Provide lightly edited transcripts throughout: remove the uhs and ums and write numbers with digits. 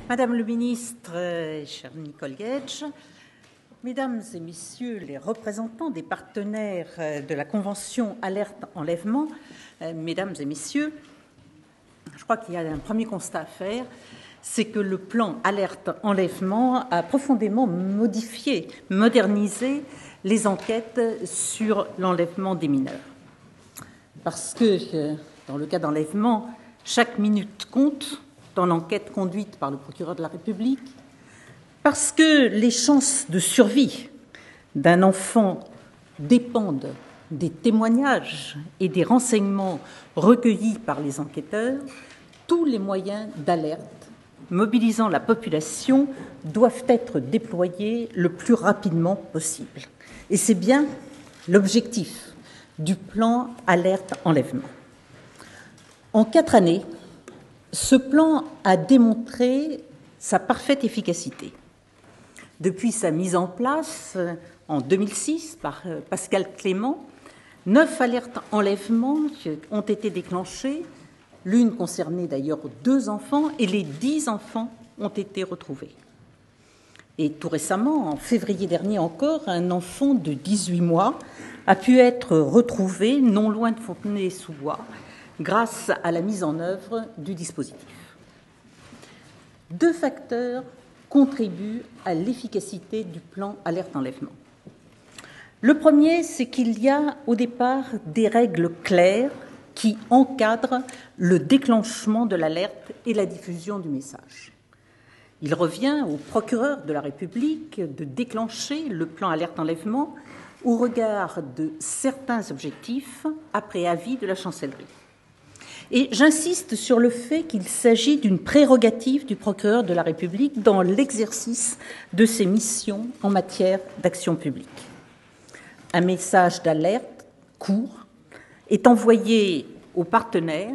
Madame le ministre, chère Nicole Guedj, Mesdames et Messieurs les représentants des partenaires de la Convention Alerte Enlèvement, Mesdames et Messieurs, je crois qu'il y a un premier constat à faire, c'est que le plan Alerte Enlèvement a profondément modifié, modernisé les enquêtes sur l'enlèvement des mineurs. Parce que, dans le cas d'enlèvement, chaque minute compte dans l'enquête conduite par le procureur de la République, parce que les chances de survie d'un enfant dépendent des témoignages et des renseignements recueillis par les enquêteurs, tous les moyens d'alerte mobilisant la population doivent être déployés le plus rapidement possible. Et c'est bien l'objectif du plan Alerte Enlèvement. En 4 années, ce plan a démontré sa parfaite efficacité. Depuis sa mise en place en 2006 par Pascal Clément, 9 alertes enlèvement ont été déclenchées, l'une concernait d'ailleurs 2 enfants et les 10 enfants ont été retrouvés. Et tout récemment, en février dernier encore, un enfant de 18 mois a pu être retrouvé non loin de Fontenay-sous-Bois grâce à la mise en œuvre du dispositif. 2 facteurs contribuent à l'efficacité du plan Alerte Enlèvement. Le premier, c'est qu'il y a au départ des règles claires qui encadrent le déclenchement de l'alerte et la diffusion du message. Il revient au procureur de la République de déclencher le plan Alerte Enlèvement au regard de certains objectifs après avis de la Chancellerie. Et j'insiste sur le fait qu'il s'agit d'une prérogative du procureur de la République dans l'exercice de ses missions en matière d'action publique. Un message d'alerte court est envoyé aux partenaires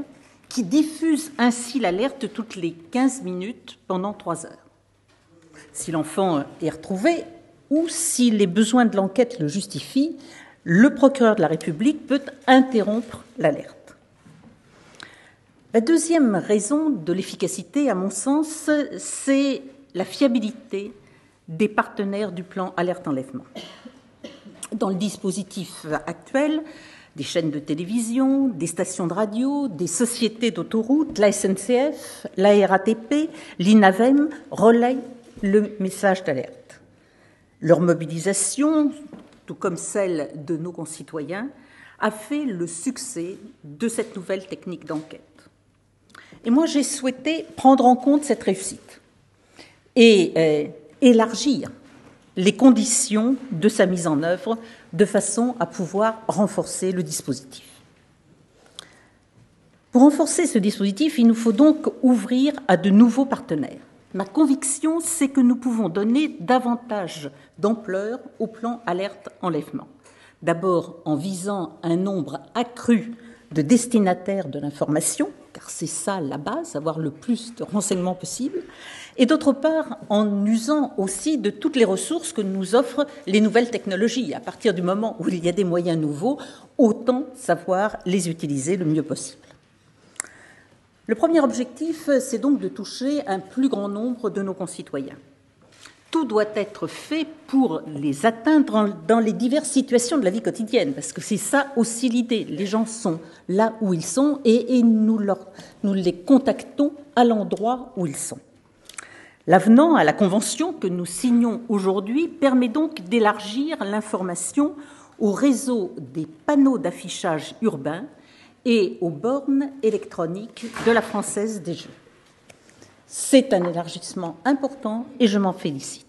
qui diffusent ainsi l'alerte toutes les 15 minutes pendant 3 heures. Si l'enfant est retrouvé ou si les besoins de l'enquête le justifient, le procureur de la République peut interrompre l'alerte. La deuxième raison de l'efficacité, à mon sens, c'est la fiabilité des partenaires du plan Alerte Enlèvement. Dans le dispositif actuel, des chaînes de télévision, des stations de radio, des sociétés d'autoroutes, la SNCF, la RATP, l'INAVEM relaient le message d'alerte. Leur mobilisation, tout comme celle de nos concitoyens, a fait le succès de cette nouvelle technique d'enquête. Et moi, j'ai souhaité prendre en compte cette réussite et élargir les conditions de sa mise en œuvre de façon à pouvoir renforcer le dispositif. Pour renforcer ce dispositif, il nous faut donc ouvrir à de nouveaux partenaires. Ma conviction, c'est que nous pouvons donner davantage d'ampleur au plan Alerte Enlèvement. D'abord en visant un nombre accru de destinataires de l'information, car c'est ça la base, avoir le plus de renseignements possible, et d'autre part en usant aussi de toutes les ressources que nous offrent les nouvelles technologies. À partir du moment où il y a des moyens nouveaux, autant savoir les utiliser le mieux possible. Le premier objectif, c'est donc de toucher un plus grand nombre de nos concitoyens. Tout doit être fait pour les atteindre dans les diverses situations de la vie quotidienne, parce que c'est ça aussi l'idée. Les gens sont là où ils sont et nous les contactons à l'endroit où ils sont. L'avenant à la Convention que nous signons aujourd'hui permet donc d'élargir l'information au réseau des panneaux d'affichage urbains et aux bornes électroniques de la Française des Jeux. C'est un élargissement important et je m'en félicite.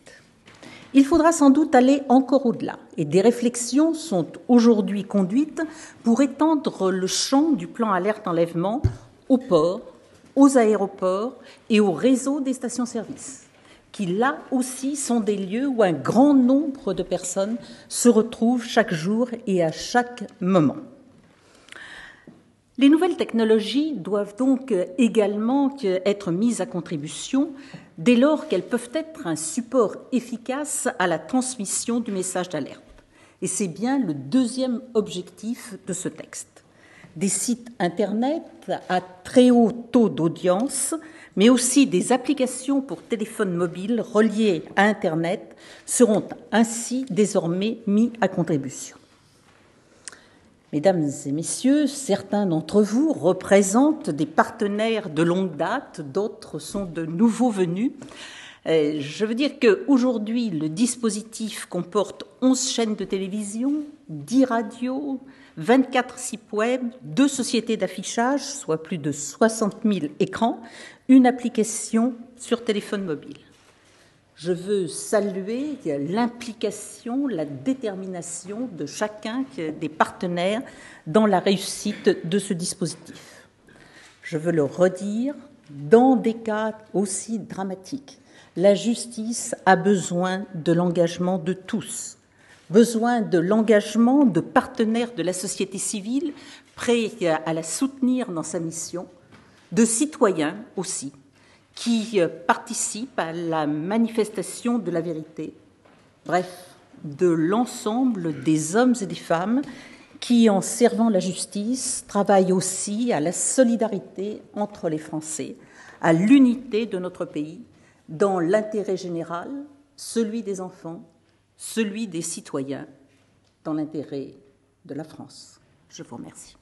Il faudra sans doute aller encore au-delà et des réflexions sont aujourd'hui conduites pour étendre le champ du plan Alerte Enlèvement aux ports, aux aéroports et au réseau des stations-service, qui là aussi sont des lieux où un grand nombre de personnes se retrouvent chaque jour et à chaque moment. Les nouvelles technologies doivent donc également être mises à contribution dès lors qu'elles peuvent être un support efficace à la transmission du message d'alerte. Et c'est bien le deuxième objectif de ce texte. Des sites Internet à très haut taux d'audience mais aussi des applications pour téléphone mobile reliées à Internet seront ainsi désormais mis à contribution. Mesdames et messieurs, certains d'entre vous représentent des partenaires de longue date, d'autres sont de nouveaux venus. Je veux dire qu'aujourd'hui, le dispositif comporte 11 chaînes de télévision, 10 radios, 24 sites web, 2 sociétés d'affichage, soit plus de 60 000 écrans, une application sur téléphone mobile. Je veux saluer l'implication, la détermination de chacun des partenaires dans la réussite de ce dispositif. Je veux le redire, dans des cas aussi dramatiques, la justice a besoin de l'engagement de tous, besoin de l'engagement de partenaires de la société civile prêts à la soutenir dans sa mission, de citoyens aussi, qui participent à la manifestation de la vérité, bref, de l'ensemble des hommes et des femmes qui, en servant la justice, travaillent aussi à la solidarité entre les Français, à l'unité de notre pays, dans l'intérêt général, celui des enfants, celui des citoyens, dans l'intérêt de la France. Je vous remercie.